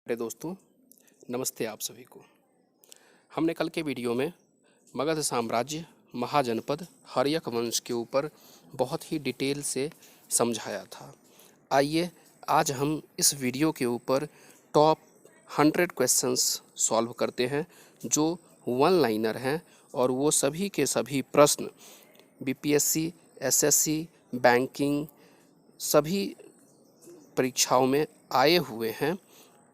मेरे दोस्तों, नमस्ते आप सभी को। हमने कल के वीडियो में मगध साम्राज्य, महाजनपद, हर्यक वंश के ऊपर बहुत ही डिटेल से समझाया था। आइए आज हम इस वीडियो के ऊपर टॉप 100 क्वेश्चंस सॉल्व करते हैं जो वन लाइनर हैं और वो सभी के सभी प्रश्न बीपीएससी, एसएससी, बैंकिंग सभी परीक्षाओं में आए हुए हैं।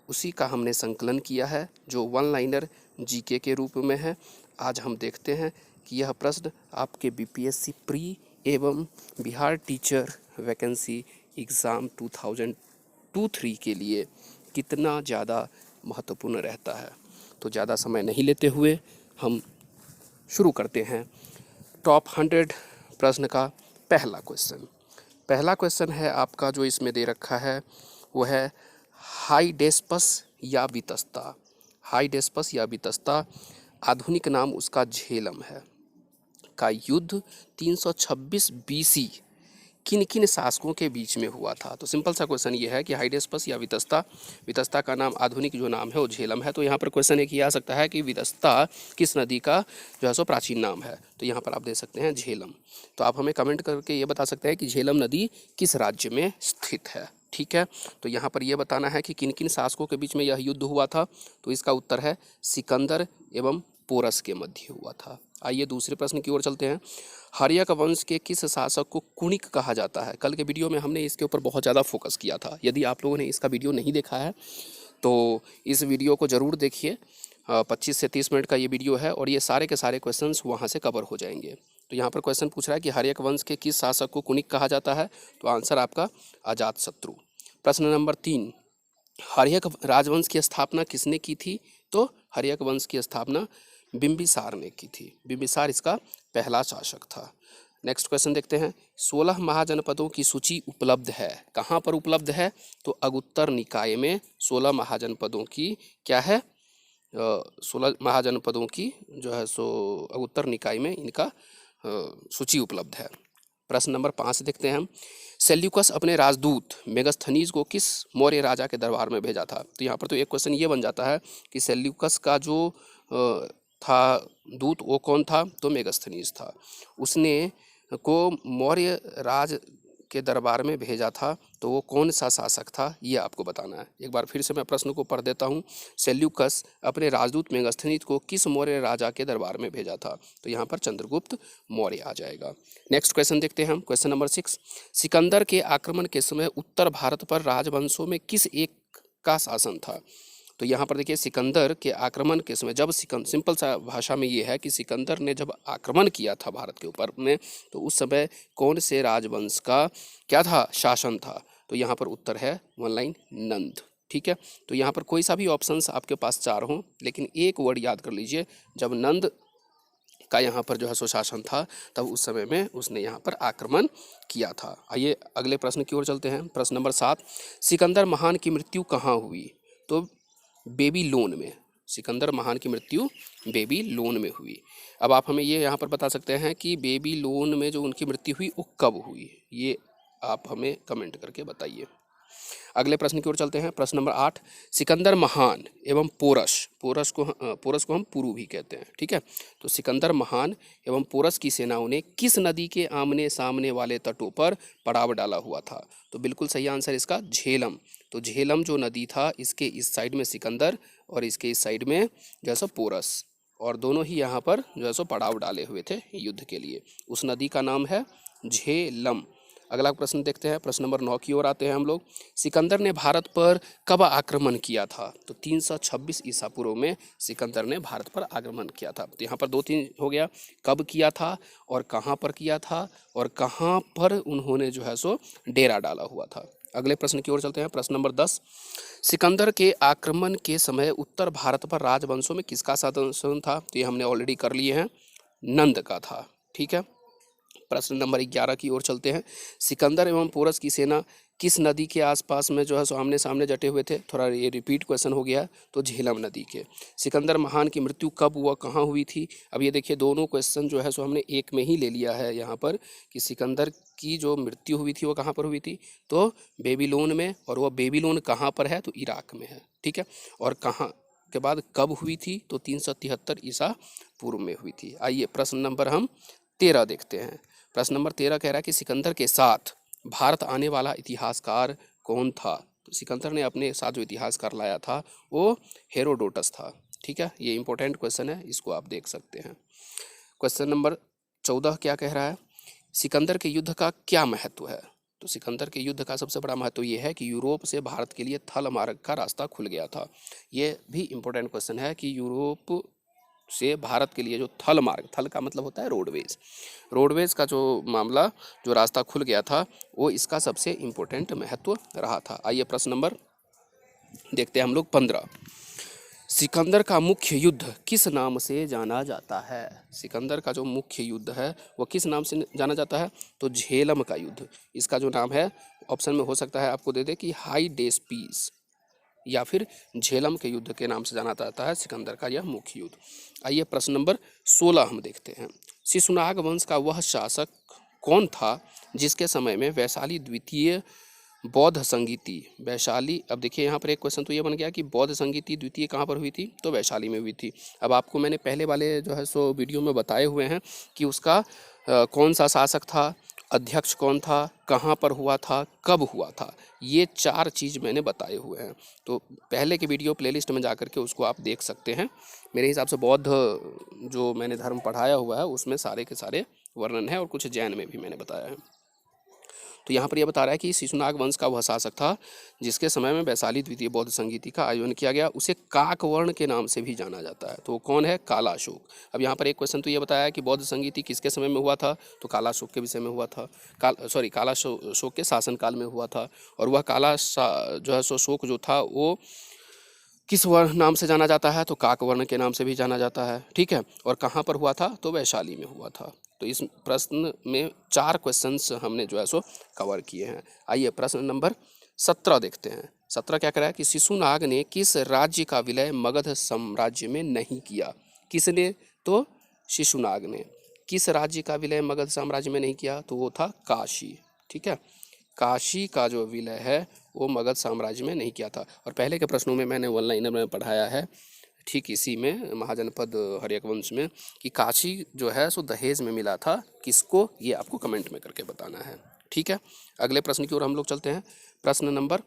उसी का हमने संकलन किया है जो वन लाइनर जीके के रूप में है। आज हम देखते हैं कि यह प्रश्न आपके बीपीएससी प्री एवं बिहार टीचर वैकेंसी एग्ज़ाम 2023 के लिए कितना ज़्यादा महत्वपूर्ण रहता है। तो ज़्यादा समय नहीं लेते हुए हम शुरू करते हैं। टॉप 100 प्रश्न का पहला क्वेश्चन है आपका जो इसमें दे रखा है वो है हाइडेस्पस या वितस्ता। हाइडेस्पस या वितस्ता आधुनिक नाम उसका झेलम है का युद्ध 326 बीसी किन किन शासकों के बीच में हुआ था। तो सिंपल सा क्वेश्चन ये है कि हाइडेस्पस या वितस्ता का नाम आधुनिक जो नाम है वो झेलम है। तो यहाँ पर क्वेश्चन एक ही आ सकता है कि वितस्ता किस नदी का जो है सो प्राचीन नाम है। तो यहाँ पर आप दे सकते हैं झेलम। तो आप हमें कमेंट करके ये बता सकते हैं कि झेलम नदी किस राज्य में स्थित है। ठीक है, तो यहाँ पर यह बताना है कि किन किन शासकों के बीच में यह युद्ध हुआ था। तो इसका उत्तर है सिकंदर एवं पोरस के मध्य हुआ था। आइए दूसरे प्रश्न की ओर चलते हैं। हर्यक वंश के किस शासक को कुणिक कहा जाता है। कल के वीडियो में हमने इसके ऊपर बहुत ज़्यादा फोकस किया था। यदि आप लोगों ने इसका वीडियो नहीं देखा है तो इस वीडियो को ज़रूर देखिए। 25 से 30 मिनट का ये वीडियो है और ये सारे के सारे क्वेश्चंस वहाँ से कवर हो जाएंगे। तो यहाँ पर क्वेश्चन पूछ रहा है कि हर्यक वंश के किस शासक को कुणिक कहा जाता है। तो आंसर आपका अजातशत्रु। प्रश्न नंबर 3, हर्यक राजवंश की स्थापना किसने की थी। तो हर्यक वंश की स्थापना बिंबिसार ने की थी। बिंबिसार इसका पहला शासक था। नेक्स्ट क्वेश्चन देखते हैं। 16 महाजनपदों की सूची उपलब्ध है। कहाँ पर उपलब्ध है। तो अगुत्तर निकाय में 16 महाजनपदों की क्या है 16 महाजनपदों की जो है सो अगुत्तर निकाय में इनका सूची उपलब्ध है। प्रश्न नंबर 5 देखते हैं हम। सेल्यूकस अपने राजदूत मेगस्थनीज को किस मौर्य राजा के दरबार में भेजा था। तो यहाँ पर तो एक क्वेश्चन ये बन जाता है कि सेल्यूकस का जो था दूत वो कौन था। तो मेगस्थनीज था। उसने को मौर्य राज के दरबार में भेजा था। तो वो कौन सा शासक था ये आपको बताना है। एक बार फिर से मैं प्रश्न को पढ़ देता हूँ। सेल्यूकस अपने राजदूत मेगस्थनीज को किस मौर्य राजा के दरबार में भेजा था। तो यहाँ पर चंद्रगुप्त मौर्य आ जाएगा। नेक्स्ट क्वेश्चन देखते हैं हम। क्वेश्चन नंबर 6, सिकंदर के आक्रमण के समय उत्तर भारत पर राजवंशों में किस एक का शासन था। तो यहाँ पर देखिए सिकंदर के आक्रमण के समय जब सिंपल सा भाषा में ये है कि सिकंदर ने जब आक्रमण किया था भारत के ऊपर में तो उस समय कौन से राजवंश का क्या था शासन था। तो यहाँ पर उत्तर है वन लाइन नंद। ठीक है, तो यहाँ पर कोई सा भी ऑप्शंस आपके पास 4 हों लेकिन एक वर्ड याद कर लीजिए। जब नंद का यहाँ पर जो है सो शासन था तब उस समय में उसने यहाँ पर आक्रमण किया था। आइए अगले प्रश्न की ओर चलते हैं। प्रश्न नंबर 7, सिकंदर महान की मृत्यु कहाँ हुई। तो बेबीलोन में। सिकंदर महान की मृत्यु बेबीलोन में हुई। अब आप हमें ये यहाँ पर बता सकते हैं कि बेबीलोन में जो उनकी मृत्यु हुई वो कब हुई। ये आप हमें कमेंट करके बताइए। अगले प्रश्न की ओर चलते हैं। प्रश्न नंबर 8, सिकंदर महान एवं पोरस को हम पुरु भी कहते हैं। ठीक है, तो सिकंदर महान एवं पोरस की सेनाओं ने किस नदी के आमने सामने वाले तटों पर पड़ाव डाला हुआ था। तो बिल्कुल सही आंसर इसका झेलम। तो झेलम जो नदी था इसके इस साइड में सिकंदर और इसके इस साइड में जैसा पोरस और दोनों ही यहाँ पर जो है सो पड़ाव डाले हुए थे युद्ध के लिए। उस नदी का नाम है झेलम। अगला प्रश्न देखते हैं। प्रश्न नंबर 9 की ओर आते हैं हम लोग। सिकंदर ने भारत पर कब आक्रमण किया था। तो 326 ईसा पूर्व में सिकंदर ने भारत पर आक्रमण किया था। तो यहाँ पर 2-3 हो गया, कब किया था और कहाँ पर किया था और कहाँ पर उन्होंने जो है सो डेरा डाला हुआ था। अगले प्रश्न की ओर चलते हैं। प्रश्न नंबर 10, सिकंदर के आक्रमण के समय उत्तर भारत पर राजवंशों में किसका शासन था। तो ये हमने ऑलरेडी कर लिए हैं, नंद का था। ठीक है, प्रश्न नंबर 11 की ओर चलते हैं। सिकंदर एवं पोरस की सेना किस नदी के आसपास में जो है सो आमने सामने जटे हुए थे? थोड़ा ये रिपीट क्वेश्चन हो गया, तो झेलम नदी के। सिकंदर महान की मृत्यु कब हुआ, कहाँ हुई थी? अब ये देखिए दोनों क्वेश्चन जो है सो हमने एक में ही ले लिया है यहाँ पर, कि सिकंदर की जो मृत्यु हुई थी वो कहाँ पर हुई थी? तो बेबीलोन में। और वह बेबीलोन कहाँ पर है? तो इराक में है, ठीक है। और कहाँ के बाद कब हुई थी? तो 373 ईसा पूर्व में हुई थी। आइए प्रश्न नंबर हम 13 देखते हैं। प्रश्न नंबर 13 कह रहा है कि सिकंदर के साथ भारत आने वाला इतिहासकार कौन था? तो सिकंदर ने अपने साथ जो इतिहासकार लाया था वो हेरोडोटस था, ठीक है। ये इंपॉर्टेंट क्वेश्चन है, इसको आप देख सकते हैं। क्वेश्चन नंबर 14 क्या कह रहा है? सिकंदर के युद्ध का क्या महत्व है? तो सिकंदर के युद्ध का सबसे बड़ा महत्व ये है कि यूरोप से भारत के लिए थल मार्ग का रास्ता खुल गया था। ये भी इंपॉर्टेंट क्वेश्चन है कि यूरोप से भारत के लिए जो थल मार्ग, थल का मतलब होता है रोडवेज, रोडवेज का जो मामला, जो रास्ता खुल गया था, वो इसका सबसे इम्पोर्टेंट महत्व रहा था। आइए प्रश्न नंबर देखते हैं हम लोग 15। सिकंदर का मुख्य युद्ध किस नाम से जाना जाता है? सिकंदर का जो मुख्य युद्ध है वो किस नाम से जाना जाता है? तो झेलम का युद्ध। इसका जो नाम है ऑप्शन में हो सकता है आपको दे दे कि हाई डेस्पीस या फिर झेलम के युद्ध के नाम से जाना जाता है सिकंदर का यह मुख्य युद्ध। आइए प्रश्न नंबर 16 हम देखते हैं। शिशुनाग वंश का वह शासक कौन था जिसके समय में वैशाली द्वितीय बौद्ध संगीति, वैशाली, अब देखिए यहाँ पर एक क्वेश्चन तो ये बन गया कि बौद्ध संगीति द्वितीय कहाँ पर हुई थी? तो वैशाली में हुई थी। अब आपको मैंने पहले वाले जो है सो वीडियो में बताए हुए हैं कि उसका कौन सा शासक था, अध्यक्ष कौन था, कहाँ पर हुआ था, कब हुआ था, ये 4 चीज़ मैंने बताए हुए हैं। तो पहले के वीडियो प्लेलिस्ट में जा करके उसको आप देख सकते हैं। मेरे हिसाब से बौद्ध जो मैंने धर्म पढ़ाया हुआ है उसमें सारे के सारे वर्णन है, और कुछ जैन में भी मैंने बताया है। तो यहाँ पर यह बता रहा है कि शिशुनाग वंश का वह शासक था जिसके समय में वैशाली द्वितीय बौद्ध संगीति का आयोजन किया गया। उसे काकवर्ण के नाम से भी जाना जाता है। तो कौन है? कालाशोक। अब यहाँ पर एक क्वेश्चन तो ये बताया है कि बौद्ध संगीति किसके समय में हुआ था? तो कालाशोक के विषय में हुआ था, कालाशोक के शासनकाल में हुआ था। और वह जो है सो शोक जो था वो किस वर्ण नाम से जाना जाता है? तो काकवर्ण के नाम से भी जाना जाता है, ठीक है। और कहाँ पर हुआ था? तो वैशाली में हुआ था। तो इस प्रश्न में 4 क्वेश्चंस हमने जो है सो कवर किए हैं। आइए प्रश्न नंबर 17 देखते हैं। 17 क्या कह रहा है कि शिशुनाग ने किस राज्य का विलय मगध साम्राज्य में नहीं किया? किसने? तो शिशुनाग ने। किस राज्य का विलय मगध साम्राज्य में नहीं किया? तो वो था काशी, ठीक है। काशी का जो विलय है वो मगध साम्राज्य में नहीं किया था। और पहले के प्रश्नों में मैंने ऑनलाइन में पढ़ाया है, ठीक इसी में महाजनपद हर्यक वंश में, कि काशी जो है सो दहेज में मिला था किसको? ये आपको कमेंट में करके बताना है, ठीक है। अगले प्रश्न की ओर हम लोग चलते हैं। प्रश्न नंबर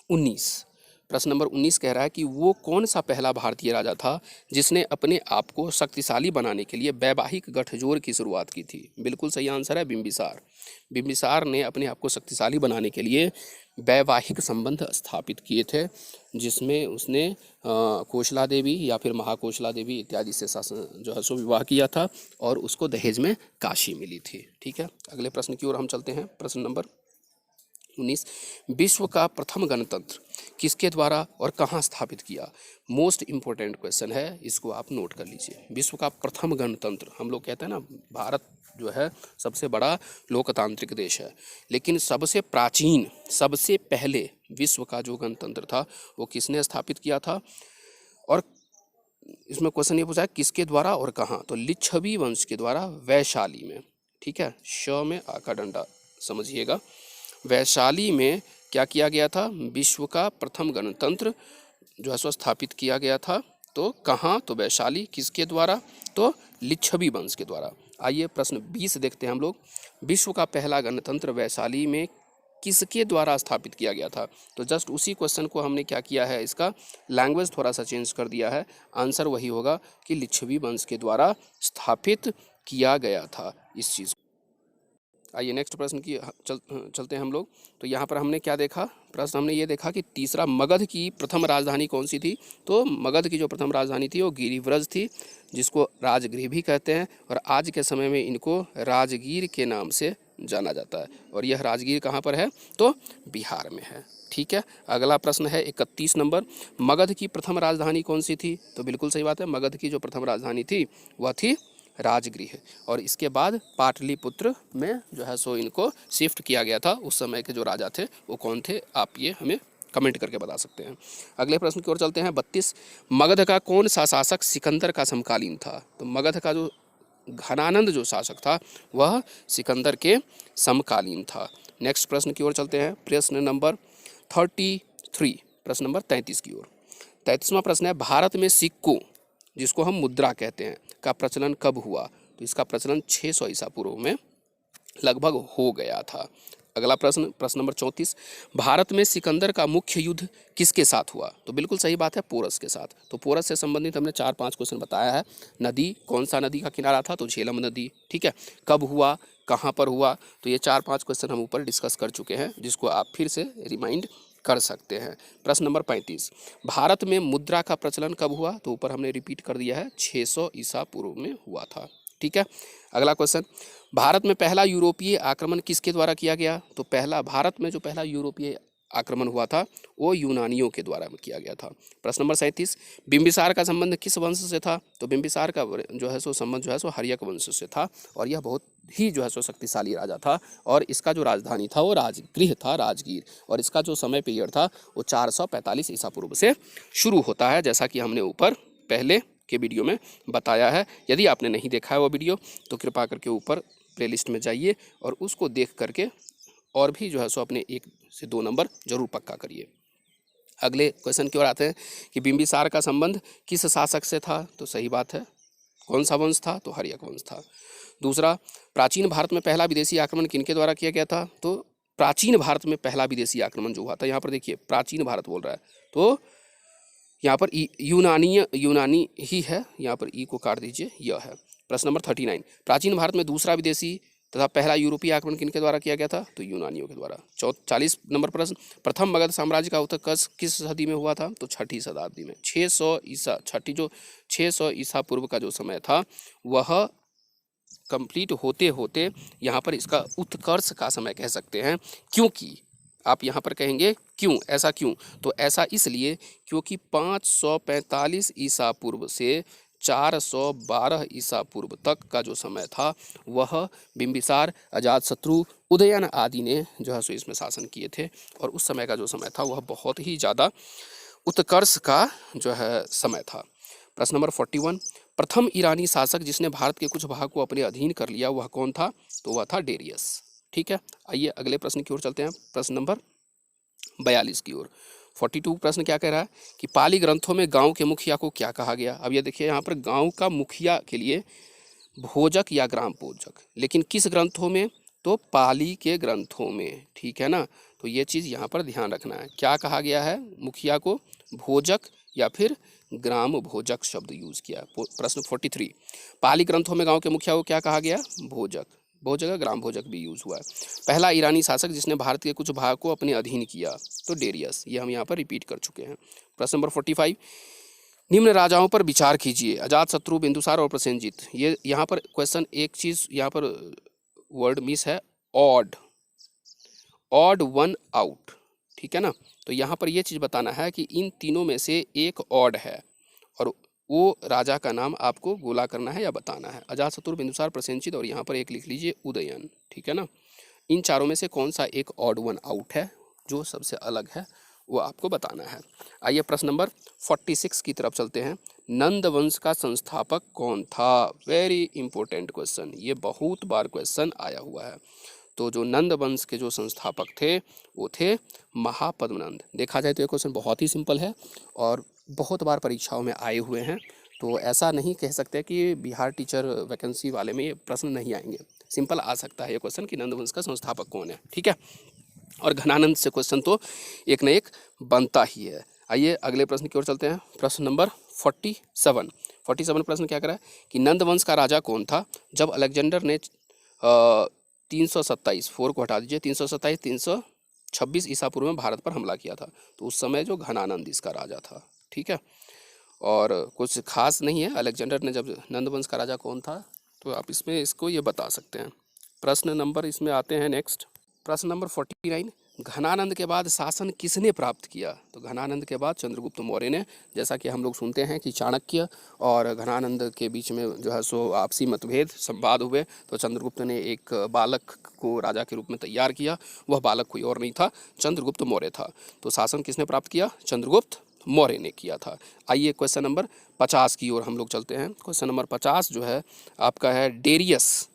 19। प्रश्न नंबर 19 कह रहा है कि वो कौन सा पहला भारतीय राजा था जिसने अपने आप को शक्तिशाली बनाने के लिए वैवाहिक गठजोड़ की शुरुआत की थी? बिल्कुल सही आंसर है बिंबिसार। बिंबिसार ने अपने आप को शक्तिशाली बनाने के लिए वैवाहिक संबंध स्थापित किए थे, जिसमें उसने कोशला देवी या फिर महाकोशला देवी इत्यादि से शासन जो है सो विवाह किया था, और उसको दहेज में काशी मिली थी, ठीक है। अगले प्रश्न की ओर हम चलते हैं। प्रश्न नंबर 19। विश्व का प्रथम गणतंत्र किसके द्वारा और कहाँ स्थापित किया? मोस्ट इम्पोर्टेंट क्वेश्चन है, इसको आप नोट कर लीजिए। विश्व का प्रथम गणतंत्र, हम लोग कहते हैं ना भारत जो है सबसे बड़ा लोकतांत्रिक देश है, लेकिन सबसे प्राचीन, सबसे पहले विश्व का जो गणतंत्र था वो किसने स्थापित किया था? और इसमें क्वेश्चन ये पूछा है किसके द्वारा और कहाँ? तो लिच्छवी वंश के द्वारा, वैशाली में, ठीक है। श में आ का डंडा समझिएगा। वैशाली में क्या किया गया था? विश्व का प्रथम गणतंत्र जो है सो स्थापित किया गया था। तो कहाँ? तो वैशाली। किसके द्वारा? तो लिच्छवी वंश के द्वारा। आइए प्रश्न 20 देखते हैं हम लोग। विश्व का पहला गणतंत्र वैशाली में किसके द्वारा स्थापित किया गया था? तो जस्ट उसी क्वेश्चन को हमने क्या किया है, इसका लैंग्वेज थोड़ा सा चेंज कर दिया है। आंसर वही होगा कि लिच्छवी वंश के द्वारा स्थापित किया गया था इस चीज़। आइए नेक्स्ट प्रश्न की चलते हैं हम लोग। तो यहाँ पर हमने क्या देखा? प्रश्न हमने ये देखा कि तीसरा, मगध की प्रथम राजधानी कौन सी थी? तो मगध की जो प्रथम राजधानी थी वो गिरिव्रज थी, जिसको राजगृह भी कहते हैं, और आज के समय में इनको राजगीर के नाम से जाना जाता है। और यह राजगीर कहाँ पर है? तो बिहार में है, ठीक है। अगला प्रश्न है 31 नंबर। मगध की प्रथम राजधानी कौन सी थी? तो बिल्कुल सही बात है, मगध की जो प्रथम राजधानी थी वह थी राजगृह। और इसके बाद पाटलिपुत्र में जो है सो इनको शिफ्ट किया गया था। उस समय के जो राजा थे वो कौन थे, आप ये हमें कमेंट करके बता सकते हैं। अगले प्रश्न की ओर चलते हैं। 32, मगध का कौन सा शासक सिकंदर का समकालीन था? तो मगध का जो घनानंद जो शासक था वह सिकंदर के समकालीन था। नेक्स्ट प्रश्न की ओर चलते हैं। प्रश्न नंबर 33, प्रश्न नंबर 33 की ओर। 33वां प्रश्न है, भारत में सिक्कों, जिसको हम मुद्रा कहते हैं, का प्रचलन कब हुआ? तो इसका प्रचलन 600 ईसा पूर्व में लगभग हो गया था। अगला प्रश्न, प्रश्न नंबर 34, भारत में सिकंदर का मुख्य युद्ध किसके साथ हुआ? तो बिल्कुल सही बात है, पोरस के साथ। तो पोरस से संबंधित हमने 4-5 क्वेश्चन बताया है। नदी, कौन सा नदी का किनारा था? तो झेलम नदी। ठीक है, कब हुआ, कहाँ पर हुआ? तो ये 4-5 क्वेश्चन हम ऊपर डिस्कस कर चुके हैं, जिसको आप फिर से रिमाइंड कर सकते हैं। प्रश्न नंबर 35, भारत में मुद्रा का प्रचलन कब हुआ? तो ऊपर हमने रिपीट कर दिया है, 600 ईसा पूर्व में हुआ था। ठीक है, अगला क्वेश्चन, भारत में पहला यूरोपीय आक्रमण किसके द्वारा किया गया? तो भारत में जो पहला यूरोपीय आक्रमण हुआ था वो यूनानियों के द्वारा किया गया था। प्रश्न नंबर 37, बिंबिसार का संबंध किस वंश से था? तो बिंबिसार का जो है सो संबंध जो है सो हर्यक वंश से था, और यह बहुत ही जो है सो शक्तिशाली राजा था, और इसका जो राजधानी था वो राजगृह था, राजगीर। और इसका जो समय पीरियड था वो 445 ईसा पूर्व से शुरू होता है, जैसा कि हमने ऊपर पहले के वीडियो में बताया है। यदि आपने नहीं देखा है वो वीडियो तो कृपा करके ऊपर प्लेलिस्ट में जाइए और उसको देख करके और भी जो है सो अपने 1 से 2 नंबर जरूर पक्का करिए। अगले क्वेश्चन की ओर आते हैं कि बिंबिसार का संबंध किस शासक से था? तो सही बात है, कौन सा वंश था? तो हर्यक वंश था। दूसरा, प्राचीन भारत में पहला विदेशी आक्रमण किनके द्वारा किया गया था? तो प्राचीन भारत में पहला विदेशी आक्रमण जो हुआ था, यहाँ पर देखिए प्राचीन भारत बोल रहा है, तो यहाँ पर यूनानी ही है, यहाँ पर ई को काट दीजिए, यह है। प्रश्न नंबर 39, प्राचीन भारत में दूसरा विदेशी तथा पहला यूरोपीय आक्रमण किनके द्वारा किया गया था? तो यूनानियों के द्वारा। 40 नंबर प्रश्न, प्रथम मगध साम्राज्य का उत्कर्ष किस सदी में हुआ था? तो 6ठी शताब्दी में। 600 ईसा पूर्व का जो समय था वह कंप्लीट होते होते यहाँ पर इसका उत्कर्ष का समय कह सकते हैं। क्योंकि आप यहाँ पर कहेंगे क्यों, ऐसा क्यों? तो ऐसा इसलिए क्योंकि 545 ईसा पूर्व से 412 ईसा पूर्व तक का जो समय था वह बिंबिसार, अजातशत्रु, उदयन आदि ने जो है सो इसमें शासन किए थे, और उस समय का जो समय था वह बहुत ही ज़्यादा उत्कर्ष का जो है समय था। प्रश्न नंबर 41, प्रथम ईरानी शासक जिसने भारत के कुछ भाग को अपने अधीन कर लिया वह कौन था? तो वह था डेरियस। ठीक है, आइए अगले प्रश्न की ओर चलते हैं। प्रश्न नंबर 42 की ओर। 42 प्रश्न क्या कह रहा है कि पाली ग्रंथों में गांव के मुखिया को क्या कहा गया? अब ये देखिए यहाँ पर गांव का मुखिया के लिए भोजक या ग्राम भोजक, लेकिन किस ग्रंथों में? तो पाली के ग्रंथों में। ठीक है ना, तो ये चीज़ यहाँ पर ध्यान रखना है। क्या कहा गया है मुखिया को? भोजक या फिर ग्राम भोजक शब्द यूज किया। प्रश्न 43, पाली ग्रंथों में गांव के मुखिया को क्या कहा गया? भोजक। बहुत जगह ग्राम भोजक भी यूज हुआ है। पहला ईरानी शासक जिसने भारत के कुछ भाग को अपने अधीन किया, तो डेरियस। ये हम यहाँ पर रिपीट कर चुके हैं। प्रश्न नंबर 45, निम्न राजाओं पर विचार कीजिए, अजातशत्रु, बिंदुसार और प्रसेनजीत। ये यहाँ पर क्वेश्चन, एक चीज यहाँ पर वर्ड मिस है, ऑड वन आउट। ठीक है ना, तो यहाँ पर ये चीज़ बताना है कि इन तीनों में से एक ऑड है, और वो राजा का नाम आपको गोला करना है या बताना है। अजातशत्रु, बिंदुसार, प्रसेनजीत, और यहाँ पर एक लिख लीजिए उदयन। ठीक है ना, इन चारों में से कौन सा एक ऑड वन आउट है जो सबसे अलग है, वो आपको बताना है। आइए प्रश्न नंबर 46 की तरफ चलते हैं। नंद वंश का संस्थापक कौन था? वेरी इंपॉर्टेंट क्वेश्चन, ये बहुत बार क्वेश्चन आया हुआ है। तो जो नंद वंश के जो संस्थापक थे वो थे महापद्मनंद। देखा जाए तो ये क्वेश्चन बहुत ही सिंपल है और बहुत बार परीक्षाओं में आए हुए हैं, तो ऐसा नहीं कह सकते कि बिहार टीचर वैकेंसी वाले में ये प्रश्न नहीं आएंगे। सिंपल आ सकता है ये क्वेश्चन कि नंद वंश का संस्थापक कौन है। ठीक है, और घनानंद से क्वेश्चन तो एक न एक बनता ही है। आइए अगले प्रश्न की ओर चलते हैं। प्रश्न नंबर 47 प्रश्न क्या करा है कि नंद वंश का राजा कौन था जब अलेक्जेंडर ने 327, 4 को हटा दीजिए, 327 326 ईसा पूर्व में भारत पर हमला किया था? तो उस समय जो घनानंद इसका राजा था। ठीक है, और कुछ खास नहीं है, अलेक्जेंडर ने जब नंद वंश का राजा कौन था तो आप इसमें इसको ये बता सकते हैं। प्रश्न नंबर इसमें आते हैं नेक्स्ट, प्रश्न नंबर 49, घनानंद के बाद शासन किसने प्राप्त किया? तो घनानंद के बाद चंद्रगुप्त मौर्य ने। जैसा कि हम लोग सुनते हैं कि चाणक्य और घनानंद के बीच में जो है सो आपसी मतभेद संवाद हुए, तो चंद्रगुप्त ने एक बालक को राजा के रूप में तैयार किया। वह बालक कोई और नहीं था, चंद्रगुप्त मौर्य था। तो शासन किसने प्राप्त किया? चंद्रगुप्त मौर्य ने किया था। आइए क्वेश्चन नंबर 50 की ओर हम लोग चलते हैं। क्वेश्चन नंबर 50 जो है आपका है डेरियस।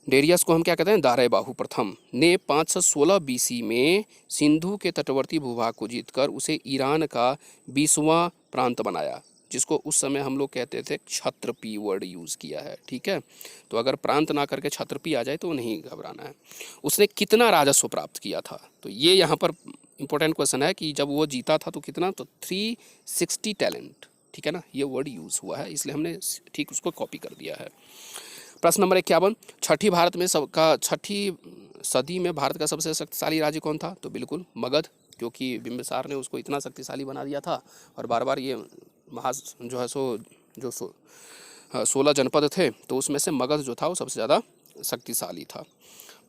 डेरियस को हम क्या कहते हैं? दारयबाहु प्रथम ने 516 बीसी में सिंधु के तटवर्ती भूभाग को जीतकर उसे ईरान का 20वां प्रांत बनाया, जिसको उस समय हम लोग कहते थे क्षत्रपी वर्ड यूज़ किया है। ठीक है, तो अगर प्रांत ना करके क्षत्रपी आ जाए तो नहीं घबराना है। उसने कितना राजस्व प्राप्त किया था? तो ये यहाँ पर इंपॉर्टेंट क्वेश्चन है कि जब वो जीता था तो कितना? तो 360 टैलेंट। ठीक है ना, ये वर्ड यूज़ हुआ है, इसलिए हमने ठीक उसको कॉपी कर दिया है। प्रश्न नंबर 51, छठी सदी में भारत का सबसे शक्तिशाली राज्य कौन था? तो बिल्कुल मगध, क्योंकि बिंबिसार ने उसको इतना शक्तिशाली बना दिया था और बार बार ये जो है सो 16 जनपद थे, तो उसमें से मगध जो था वो सबसे ज़्यादा शक्तिशाली था।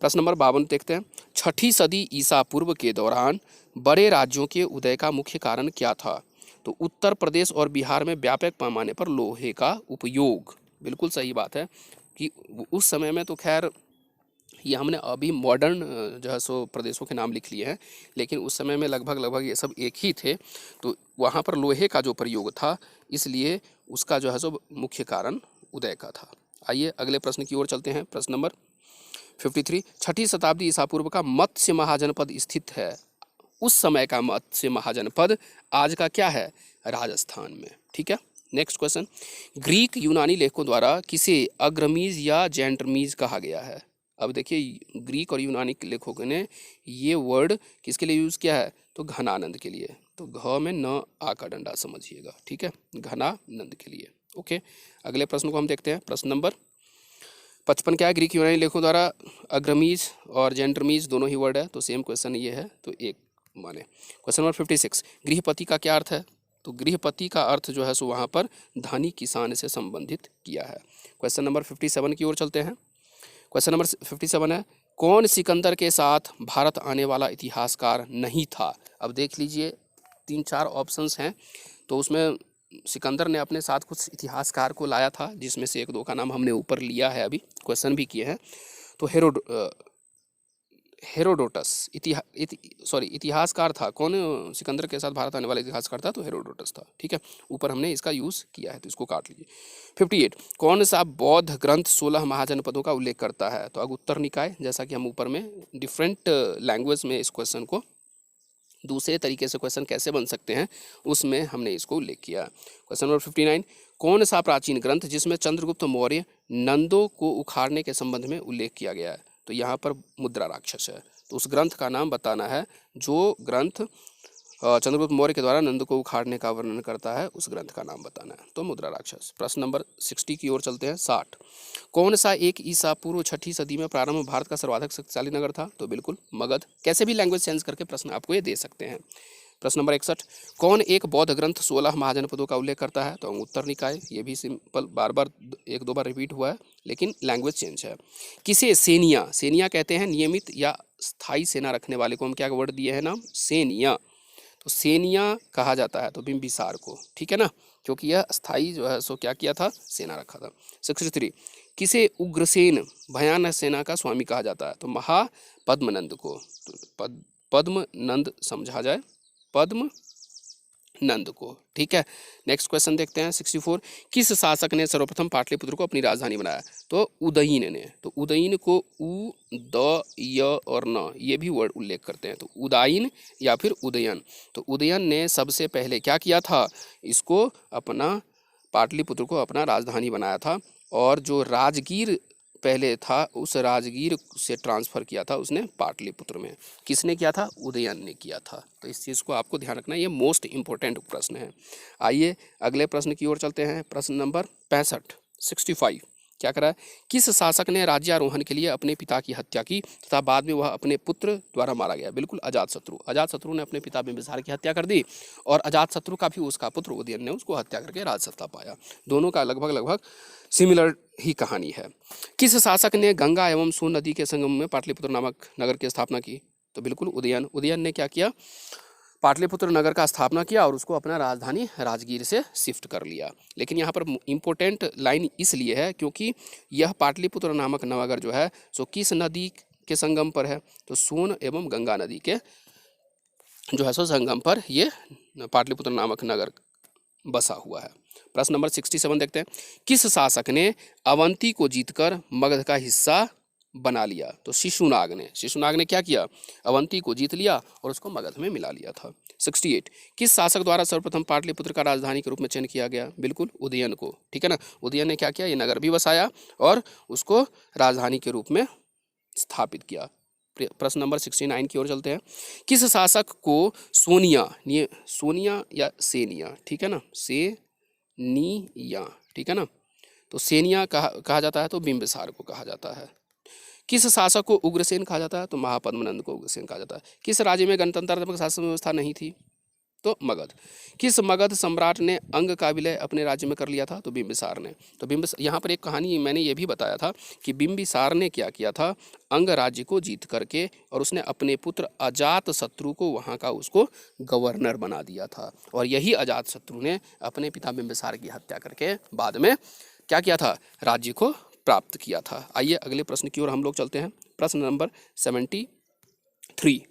प्रश्न नंबर 52 देखते हैं। छठी सदी ईसा पूर्व के दौरान बड़े राज्यों के उदय का मुख्य कारण क्या था? तो उत्तर प्रदेश और बिहार में व्यापक पैमाने पर लोहे का उपयोग। बिल्कुल सही बात है कि उस समय में तो खैर ये हमने अभी मॉडर्न जो है सो प्रदेशों के नाम लिख लिए हैं, लेकिन उस समय में लगभग ये सब एक ही थे। तो वहाँ पर लोहे का जो प्रयोग था, इसलिए उसका जो है सो मुख्य कारण उदय का था। आइए अगले प्रश्न की ओर चलते हैं। प्रश्न नंबर 53, छठी शताब्दी ईसा पूर्व का मत्स्य महाजनपद स्थित है। उस समय का मत्स्य महाजनपद आज का क्या है? राजस्थान में। ठीक है, नेक्स्ट क्वेश्चन। ग्रीक यूनानी लेखकों द्वारा किसे अग्रमीज या जेंटरमीज कहा गया है? अब देखिए, ग्रीक और यूनानी लेखकों ने ये वर्ड किसके लिए यूज़ किया है? तो घनानंद के लिए। तो घ में न आ का डंडा समझिएगा। ठीक है, घनानंद के लिए। ओके, अगले प्रश्न को हम देखते हैं। प्रश्न नंबर 55 क्या है? ग्रीक यूनानी लेखकों द्वारा अग्रमीज और जेंटरमीज दोनों ही वर्ड है, तो सेम क्वेश्चन ये है, तो एक माने। क्वेश्चन नंबर 56, गृहपति का क्या अर्थ है? तो गृहपति का अर्थ जो है सो वहाँ पर धनी किसान से संबंधित किया है। क्वेश्चन नंबर 57 की ओर चलते हैं। क्वेश्चन नंबर 57 है, कौन सिकंदर के साथ भारत आने वाला इतिहासकार नहीं था? अब देख लीजिए, 3-4 ऑप्शंस हैं, तो उसमें सिकंदर ने अपने साथ कुछ इतिहासकार को लाया था, जिसमें से 1-2 का नाम हमने ऊपर लिया है, अभी क्वेश्चन भी किए हैं। तो हेरोडोटस इतिहासकार था। कौन सिकंदर के साथ भारत आने वाला इतिहासकार था? तो हेरोडोटस था। ठीक है, ऊपर हमने इसका यूज़ किया है, तो इसको काट लीजिए। 58, कौन सा बौद्ध ग्रंथ 16 महाजनपदों का उल्लेख करता है? तो अगुत्तर निकाय, जैसा कि हम ऊपर में डिफरेंट लैंग्वेज में इस क्वेश्चन को दूसरे तरीके से क्वेश्चन कैसे बन सकते हैं, उसमें हमने इसको उल्लेख किया। क्वेश्चन नंबर 59, कौन सा प्राचीन ग्रंथ जिसमें चंद्रगुप्त मौर्य नंदों को उखाड़ने के संबंध में उल्लेख किया गया है? तो यहाँ पर मुद्रा राक्षस है, तो उस ग्रंथ का नाम बताना है। जो ग्रंथ चंद्रगुप्त मौर्य के द्वारा नंद को उखाड़ने का वर्णन करता है, उस ग्रंथ का नाम बताना है, तो मुद्रा राक्षस। प्रश्न नंबर 60 की ओर चलते हैं। 60, कौन सा एक ईसा पूर्व छठी सदी में प्रारंभ भारत का सर्वाधिक शक्तिशाली नगर था? तो बिल्कुल मगध। कैसे भी लैंग्वेज चेंज करके प्रश्न आपको ये दे सकते हैं। प्रश्न नंबर 61, कौन एक बौद्ध ग्रंथ 16 महाजनपदों का उल्लेख करता है? तो उत्तर निकाय। ये भी सिंपल, बार बार 1-2 बार रिपीट हुआ है, लेकिन लैंग्वेज चेंज है। किसे सेनिया कहते हैं? नियमित या स्थायी सेना रखने वाले को हम क्या वर्ड दिए हैं नाम? सेनिया। तो सेनिया कहा जाता है तो बिंबिसार को। ठीक है ना, क्योंकि यह स्थायी जो है सो क्या किया था? सेना रखा था। 63, किसे उग्रसेन भयानक सेना का स्वामी कहा जाता है? तो महापद्मनंद को। तो पद्मनंद समझा जाए, पद्मनंद को। ठीक है, नेक्स्ट क्वेश्चन देखते हैं। 64, किस शासक ने सर्वप्रथम पाटलिपुत्र को अपनी राजधानी बनाया? तो उदयन ने। तो उदयन को उ, द, य और न ये भी वर्ड उल्लेख करते हैं, तो उदयन या फिर उदयन। तो उदयन ने सबसे पहले क्या किया था? इसको अपना पाटलिपुत्र को अपना राजधानी बनाया था, और जो राजगीर पहले था उस राजगीर से ट्रांसफ़र किया था उसने पाटलिपुत्र में। किसने किया था? उदयन ने किया था। तो इस चीज़ को आपको ध्यान रखना, ये मोस्ट इंपॉर्टेंट प्रश्न है। आइए अगले प्रश्न की ओर चलते हैं। प्रश्न नंबर 65 क्या करा है? किस शासक ने राज्यारोहण के लिए अपने पिता की हत्या की तथा बाद में वह अपने पुत्र द्वारा मारा गया? बिल्कुल अजातशत्रु। अजातशत्रु ने अपने पिता बिंबिसार की हत्या कर दी, और अजातशत्रु का भी उसका पुत्र उदयन ने उसको हत्या करके राजसत्ता पाया। दोनों का लगभग सिमिलर ही कहानी है। किस शासक ने गंगा एवं सोन नदी के संगम में पाटलिपुत्र नामक नगर की स्थापना की? तो बिल्कुल उदयन। उदयन ने क्या किया, पाटलिपुत्र नगर का स्थापना किया और उसको अपना राजधानी राजगीर से शिफ्ट कर लिया। लेकिन यहाँ पर इम्पोर्टेंट लाइन इसलिए है क्योंकि यह पाटलिपुत्र नामक नगर जो है सो किस नदी के संगम पर है, तो सोन एवं गंगा नदी के जो है सो संगम पर ये पाटलिपुत्र नामक नगर बसा हुआ है। प्रश्न नंबर 67 देखते हैं, किस शासक ने अवंती को जीतकर मगध का हिस्सा बना लिया, तो शिशुनाग ने। शिशुनाग ने क्या किया, अवंती को जीत लिया और उसको मगध में मिला लिया था। 68, किस शासक द्वारा सर्वप्रथम पाटलिपुत्र का राजधानी के रूप में चयन किया गया, बिल्कुल उदयन को। ठीक है ना, उदयन ने क्या किया, ये नगर भी बसाया और उसको राजधानी के रूप में स्थापित किया। प्रश्न नंबर 69 की ओर चलते हैं, किस शासक को सोनिया, ये सोनिया या सेनिया, ठीक है ना, सेनिया, ठीक है ना, तो सेनिया कहा जाता है, तो बिंबिसार को कहा जाता है। किस शासक को उग्रसेन कहा जाता है, तो महापद्मनंद को उग्रसेन कहा जाता है। किस राज्य में गणतंत्रात्मक शासन व्यवस्था नहीं थी, तो मगध। किस मगध सम्राट ने अंग का विलय अपने राज्य में कर लिया था, तो बिंबिसार ने। तो बिंबिसार, यहाँ पर एक कहानी मैंने ये भी बताया था कि बिंबिसार ने क्या किया था, अंग राज्य को जीत करके और उसने अपने पुत्र अजात शत्रु को वहाँ का उसको गवर्नर बना दिया था। और यही अजात शत्रु ने अपने पिता बिंबिसार की हत्या करके बाद में क्या किया था, राज्य को प्राप्त किया था। आइए अगले प्रश्न की ओर हम लोग चलते हैं। प्रश्न नंबर 73,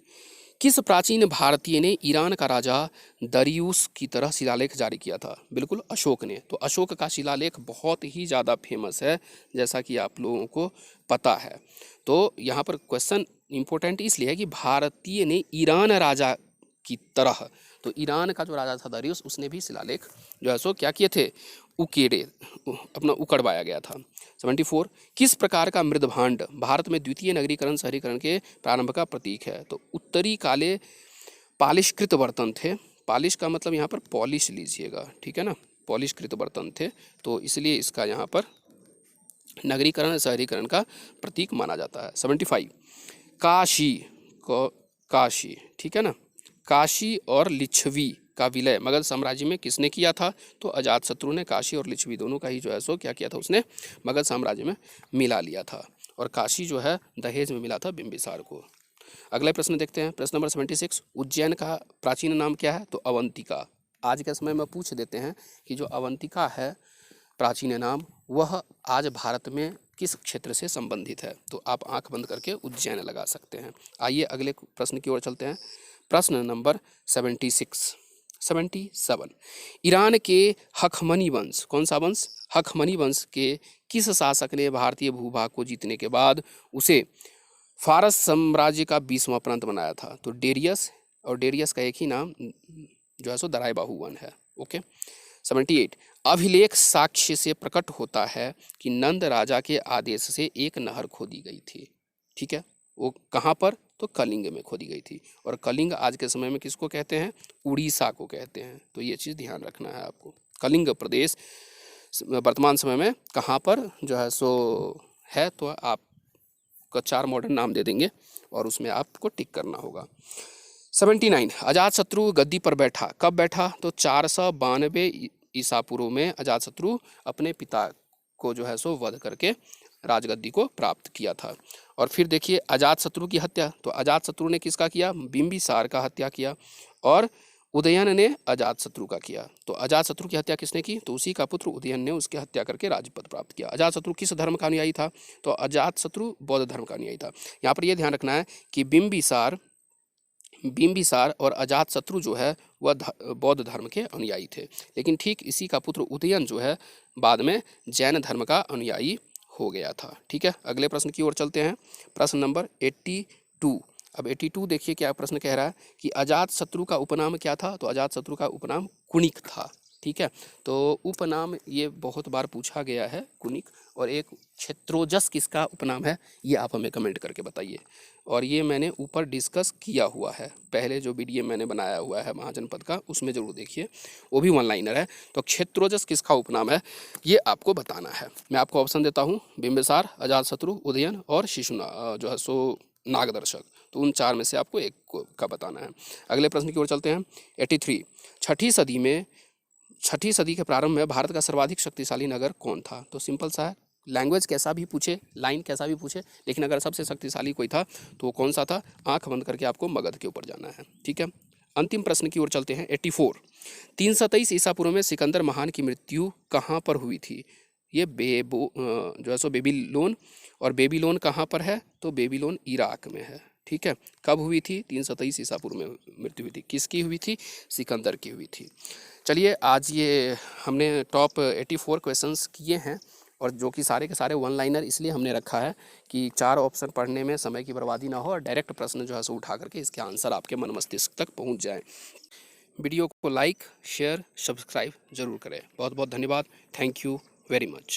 किस प्राचीन भारतीय ने ईरान का राजा दरियुस की तरह शिलालेख जारी किया था, बिल्कुल अशोक ने। तो अशोक का शिलालेख बहुत ही ज़्यादा फेमस है, जैसा कि आप लोगों को पता है। तो यहाँ पर क्वेश्चन इंपॉर्टेंट इसलिए है कि भारतीय ने ईरान राजा की तरह, तो ईरान का जो राजा था दरियुस, उसने भी शिलालेख जो है सो क्या किए थे, अपना उकड़वाया गया था। 74, किस प्रकार का मृदभांड भारत में द्वितीय नगरीकरण शहरीकरण के प्रारंभ का प्रतीक है, तो उत्तरी काले पालिशकृत बर्तन थे। पालिश का मतलब यहाँ पर पॉलिश लीजिएगा, ठीक है ना, पॉलिशकृत बर्तन थे, तो इसलिए इसका यहाँ पर नगरीकरण शहरीकरण का प्रतीक माना जाता है। 75, काशी, ठीक है ना, काशी और लिच्छवी का विलय मगध साम्राज्य में किसने किया था, तो अजातशत्रु ने काशी और लिच्छवी दोनों का ही जो है सो क्या किया था, उसने मगध साम्राज्य में मिला लिया था। और काशी जो है दहेज में मिला था बिंबिसार को। अगला प्रश्न देखते हैं, प्रश्न नंबर 76, उज्जैन का प्राचीन नाम क्या है, तो अवंतिका। आज के समय में पूछ देते हैं कि जो अवंतिका है प्राचीन नाम, वह आज भारत में किस क्षेत्र से संबंधित है, तो आप आंख बंद करके उज्जैन लगा सकते हैं। आइए अगले प्रश्न की ओर चलते हैं। प्रश्न नंबर 77, ईरान के हखमनी वंश, कौन सा वंश, हखमनी वंश के किस शासक ने भारतीय भूभाग को जीतने के बाद उसे फारस साम्राज्य का 20वां प्रांत बनाया था, तो डेरियस। और डेरियस का एक ही नाम जो है सो दराय बाहुवन है। ओके। 78, अभिलेख साक्ष्य से प्रकट होता है कि नंद राजा के आदेश से एक नहर खोदी गई थी, ठीक है, वो कहाँ पर, तो कलिंग में खोदी गई थी। और कलिंग आज के समय में किसको कहते हैं, उड़ीसा को कहते हैं, तो ये चीज़ ध्यान रखना है आपको। कलिंग प्रदेश वर्तमान समय में कहाँ पर जो है सो है, तो आपको 4 मॉडर्न नाम दे देंगे और उसमें आपको टिक करना होगा। 79, अजातशत्रु गद्दी पर बैठा, कब बैठा, तो 492 ईसा पूर्व में अजातशत्रु अपने पिता को जो है सो वध करके राजगद्दी को प्राप्त किया था। और फिर देखिए अजातशत्रु की हत्या, तो अजातशत्रु ने किसका किया, बिंबिसार का हत्या किया, और उदयन ने अजातशत्रु का किया। तो अजातशत्रु की हत्या किसने की, तो उसी का पुत्र उदयन ने उसकी हत्या करके राजपद प्राप्त किया। अजातशत्रु किस धर्म का अनुयायी था, तो अजातशत्रु बौद्ध धर्म का अनुयायी था। यहाँ पर यह ध्यान रखना है कि बिंबिसार और अजातशत्रु जो है वह बौद्ध धर्म के अनुयायी थे, लेकिन ठीक इसी का पुत्र उदयन जो है बाद में जैन धर्म का अनुयायी हो गया था। ठीक है, अगले प्रश्न की ओर चलते हैं। प्रश्न नंबर 82। अब 82 देखिए क्या प्रश्न कह रहा है कि अजातशत्रु का उपनाम क्या था, तो अजातशत्रु का उपनाम कुणिक था। ठीक है, तो उपनाम ये बहुत बार पूछा गया है, कुणिक। और एक क्षेत्रोजस किसका उपनाम है, ये आप हमें कमेंट करके बताइए। और ये मैंने ऊपर डिस्कस किया हुआ है, पहले जो वीडियो मैंने बनाया हुआ है महाजनपद का, उसमें जरूर देखिए, वो भी 1 लाइनर है। तो क्षेत्रोजस किसका उपनाम है, ये आपको बताना है। मैं आपको ऑप्शन देता हूँ, बिंबिसार, अजातशत्रु, उदयन और जो है सो नागदर्शक। तो उन 4 में से आपको एक का बताना है। अगले प्रश्न की ओर चलते हैं। 83, छठी सदी के प्रारंभ में भारत का सर्वाधिक शक्तिशाली नगर कौन था, तो सिंपल सा है, लैंग्वेज कैसा भी पूछे, लाइन कैसा भी पूछे, लेकिन अगर सबसे शक्तिशाली कोई था तो वो कौन सा था? आंख बंद करके आपको मगध के ऊपर जाना है। ठीक है, अंतिम प्रश्न की ओर चलते हैं। 84, 323 ईसा पूर्व में सिकंदर महान की मृत्यु कहाँ पर हुई थी? ये जो है सो बेबीलोन, और बेबीलोन कहाँ पर है? तो बेबीलोन इराक में है। ठीक है, कब हुई थी? 323 ईसा पूर्व में मृत्यु हुई थी। किसकी हुई थी? सिकंदर की हुई थी। चलिए, आज ये हमने टॉप 84 क्वेश्चंस किए हैं, और जो कि सारे के सारे वन लाइनर इसलिए हमने रखा है कि 4 ऑप्शन पढ़ने में समय की बर्बादी ना हो और डायरेक्ट प्रश्न जो है सो उठा करके इसके आंसर आपके मन मस्तिष्क तक पहुंच जाए। वीडियो को लाइक, शेयर, सब्सक्राइब जरूर करें। बहुत बहुत धन्यवाद। Thank you very much.